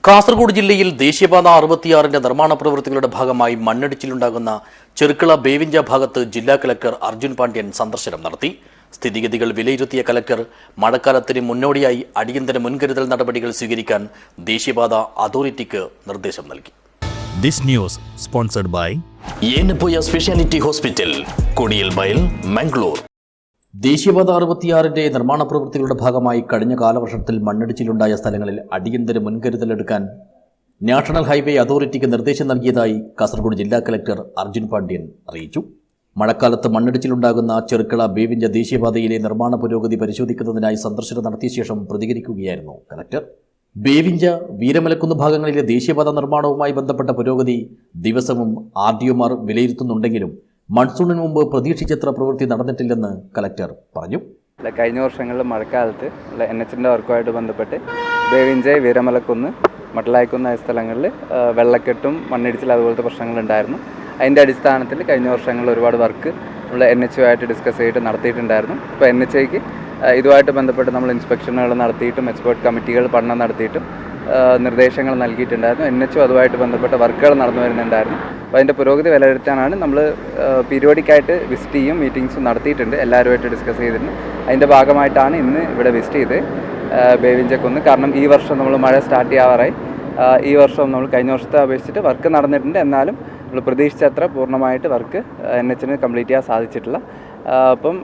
കാസർഗോഡ് ജില്ലയിൽ ദേശീയപാത 66 നിർമ്മാണ പ്രവൃത്തികളുടെ ഭാഗമായി മണ്ണിടിച്ചിലുണ്ടാകുന്ന ചെറുക്കള ബേവിഞ്ച ഭാഗത്ത് ജില്ലാ കലക്ടർ അർജുൻ പാണ്ഡ്യൻ സന്ദർശനം നടത്തി. സ്ഥിതിഗതികൾ വിലയിരുത്തിയ കലക്ടർ മഴക്കാലത്തിന് മുന്നോടിയായി അടിയന്തര മുൻകരുതൽ നടപടികൾ സ്വീകരിക്കാൻ ദേശീയപാത അതോറിറ്റിക്ക് നിർദ്ദേശം നൽകി. This news sponsored by Yenepoya speciality hospital, Kodialbail, Mangaluru. ദേശീയപാത 66 നിർമ്മാണ പ്രവൃത്തികളുടെ ഭാഗമായി കഴിഞ്ഞ കാലവർഷത്തിൽ മണ്ണിടിച്ചിലുണ്ടായ സ്ഥലങ്ങളിൽ അടിയന്തര മുൻകരുതലെടുക്കാൻ നാഷണൽ ഹൈവേ അതോറിറ്റിക്ക് നിർദ്ദേശം നൽകിയതായി കാസർഗോഡ് ജില്ലാ കലക്ടർ അർജുൻ പാണ്ഡ്യൻ അറിയിച്ചു. മഴക്കാലത്ത് മണ്ണിടിച്ചിലുണ്ടാകുന്ന ചെറുക്കള ബേവിഞ്ച ദേശീയപാതയിലെ നിർമ്മാണ പുരോഗതി പരിശോധിക്കുന്നതിനായി സന്ദർശനം നടത്തിയ ശേഷം പ്രതികരിക്കുകയായിരുന്നു കലക്ടർ. ബേവിഞ്ച, വീരമലക്കുന്ന് ഭാഗങ്ങളിലെ ദേശീയപാത നിർമ്മാണവുമായി ബന്ധപ്പെട്ട പുരോഗതി ദിവസവും RDOമാർ വിലയിരുത്തുന്നുണ്ടെങ്കിലും മൺസൂണിന് മുമ്പ് പ്രതീക്ഷിച്ചത്ര പ്രവൃത്തി നടന്നിട്ടില്ലെന്ന് കലക്ടർ പറഞ്ഞു. കഴിഞ്ഞ വർഷങ്ങളിൽ മഴക്കാലത്ത് NHന്റെ വർക്കുമായിട്ട് ബന്ധപ്പെട്ട് ബേവിഞ്ച, വീരമലക്കുന്ന്, മട്ടലായിക്കുന്ന് സ്ഥലങ്ങളിൽ വെള്ളക്കെട്ടും മണ്ണിടിച്ചിൽ അതുപോലത്തെ പ്രശ്നങ്ങളുണ്ടായിരുന്നു. അതിൻ്റെ അടിസ്ഥാനത്തിൽ കഴിഞ്ഞ വർഷങ്ങളിൽ ഒരുപാട് വർക്ക് നമ്മൾ NHയുമായിട്ട് ഡിസ്കസ് ചെയ്തിട്ട് നടത്തിയിട്ടുണ്ടായിരുന്നു. ഇപ്പോൾ NHയ്ക്ക് ഇതുമായിട്ട് ബന്ധപ്പെട്ട് നമ്മൾ ഇൻസ്പെക്ഷനുകൾ നടത്തിയിട്ടും എക്സ്പേർട്ട് കമ്മിറ്റികൾ പഠനം നടത്തിയിട്ടും നിർദ്ദേശങ്ങൾ നൽകിയിട്ടുണ്ടായിരുന്നു. NHയും അതുമായിട്ട് ബന്ധപ്പെട്ട വർക്കുകൾ നടന്നു വരുന്നുണ്ടായിരുന്നു. അപ്പോൾ അതിൻ്റെ പുരോഗതി വിലയിരുത്താനാണ് നമ്മൾ പീരിയോഡിക്കായിട്ട് വിസിറ്റ് ചെയ്യും, മീറ്റിംഗ്സും നടത്തിയിട്ടുണ്ട്, എല്ലാവരുമായിട്ട് ഡിസ്കസ് ചെയ്തിട്ടുണ്ട്. അതിൻ്റെ ഭാഗമായിട്ടാണ് ഇന്ന് ഇവിടെ വിസിറ്റ് ചെയ്ത് ബേവിഞ്ചക്കുന്ന്. കാരണം ഈ വർഷം നമ്മൾ മഴ സ്റ്റാർട്ട് ചെയ്യാറായി. ഈ വർഷം നമ്മൾ കഴിഞ്ഞ വർഷത്തെ അപേക്ഷിച്ചിട്ട് വർക്ക് നടന്നിട്ടുണ്ട്. എന്നാലും നമ്മൾ പ്രതീക്ഷിച്ചത്ര പൂർണ്ണമായിട്ട് വർക്ക് NHന് കംപ്ലീറ്റ് ചെയ്യാൻ സാധിച്ചിട്ടില്ല. അപ്പം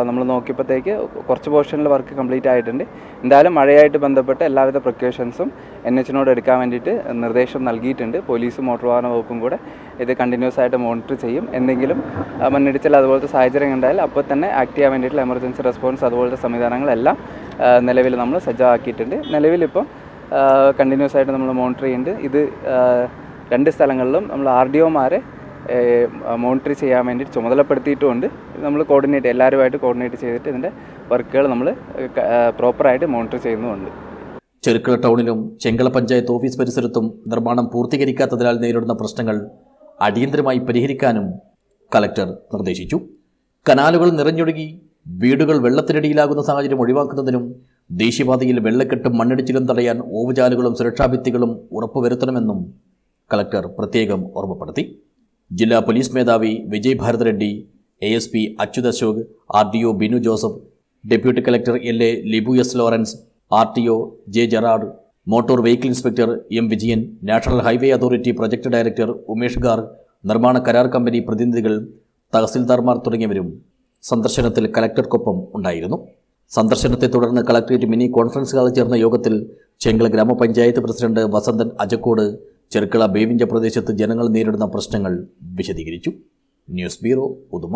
നമ്മൾ നോക്കിയപ്പോഴത്തേക്ക് കുറച്ച് പോർഷനിൽ വർക്ക് കംപ്ലീറ്റ് ആയിട്ടുണ്ട്. എന്തായാലും മഴയായിട്ട് ബന്ധപ്പെട്ട് എല്ലാവിധ പ്രിക്കോഷൻസും NHനോട് എടുക്കാൻ വേണ്ടിയിട്ട് നിർദ്ദേശം നൽകിയിട്ടുണ്ട്. പോലീസും മോട്ടോർ വാഹന വകുപ്പും കൂടെ ഇത് കണ്ടിന്യൂസ് ആയിട്ട് മോണിറ്റർ ചെയ്യും. എന്തെങ്കിലും മണ്ണിടിച്ചിൽ അതുപോലത്തെ സാഹചര്യം ഉണ്ടായാൽ അപ്പോൾ തന്നെ ആക്ട് ചെയ്യാൻ വേണ്ടിയിട്ടുള്ള എമർജൻസി റെസ്പോൺസ് അതുപോലത്തെ സംവിധാനങ്ങളെല്ലാം നിലവിൽ നമ്മൾ സജ്ജമാക്കിയിട്ടുണ്ട്. നിലവിലിപ്പോൾ കണ്ടിന്യൂസ് ആയിട്ട് നമ്മൾ മോണിറ്റർ ചെയ്യുന്നുണ്ട്. ഇത് 2 സ്ഥലങ്ങളിലും നമ്മൾ RDOമാരെ മോണിറ്റർ ചെയ്യാൻ വേണ്ടി ചുമതലപ്പെടുത്തിയിട്ടുമുണ്ട്. നമ്മൾ എല്ലാവരുമായിട്ട് കോർഡിനേറ്റ് ചെയ്തിട്ട് ഇതിൻ്റെ വർക്കുകൾ നമ്മൾ പ്രോപ്പറായിട്ട് മോണിറ്റർ ചെയ്യുന്നുമുണ്ട്. ചെറുക്കള ടൗണിലും ചെങ്കള പഞ്ചായത്ത് ഓഫീസ് പരിസരത്തും നിർമ്മാണം പൂർത്തീകരിക്കാത്തതിനാൽ നേരിടുന്ന പ്രശ്നങ്ങൾ അടിയന്തരമായി പരിഹരിക്കാനും കലക്ടർ നിർദ്ദേശിച്ചു. കനാലുകൾ നിറഞ്ഞൊഴുകി വീടുകൾ വെള്ളത്തിനടിയിലാകുന്ന സാഹചര്യം ഒഴിവാക്കുന്നതിനും ദേശീയപാതയിൽ വെള്ളക്കെട്ടും മണ്ണിടിച്ചിലും തടയാൻ ഓവുചാലുകളും സുരക്ഷാഭിത്തികളും ഉറപ്പുവരുത്തണമെന്നും കലക്ടർ പ്രത്യേകം ഓർമ്മപ്പെടുത്തി. ജില്ലാ പോലീസ് മേധാവി Vijay Bharat Reddy, ASP Achyut Ashok, RDO Binu Joseph, deputy collector LA Libu S Lawrence, RTO J Gerard, motor vehicle inspector M Vijayan, national highway authority project director Umesh Garg, നിർമ്മാണ കരാർ കമ്പനി പ്രതിനിധികൾ, തഹസിൽദാർമാർ തുടങ്ങിയവരും സന്ദർശനത്തിൽ കലക്ടർക്കൊപ്പം ഉണ്ടായിരുന്നു. സന്ദർശനത്തെ തുടർന്ന് കളക്ടറേറ്റ് മിനി കോൺഫറൻസ് ഹാളിൽ ചേർന്ന യോഗത്തിൽ ചെങ്കള ഗ്രാമപഞ്ചായത്ത് പ്രസിഡന്റ് വസന്തൻ അജക്കോട് ചെറുക്കള ബേവിഞ്ച പ്രദേശത്ത് ജനങ്ങൾ നേരിടുന്ന പ്രശ്നങ്ങൾ വിശദീകരിച്ചു. News bureau, Uduma.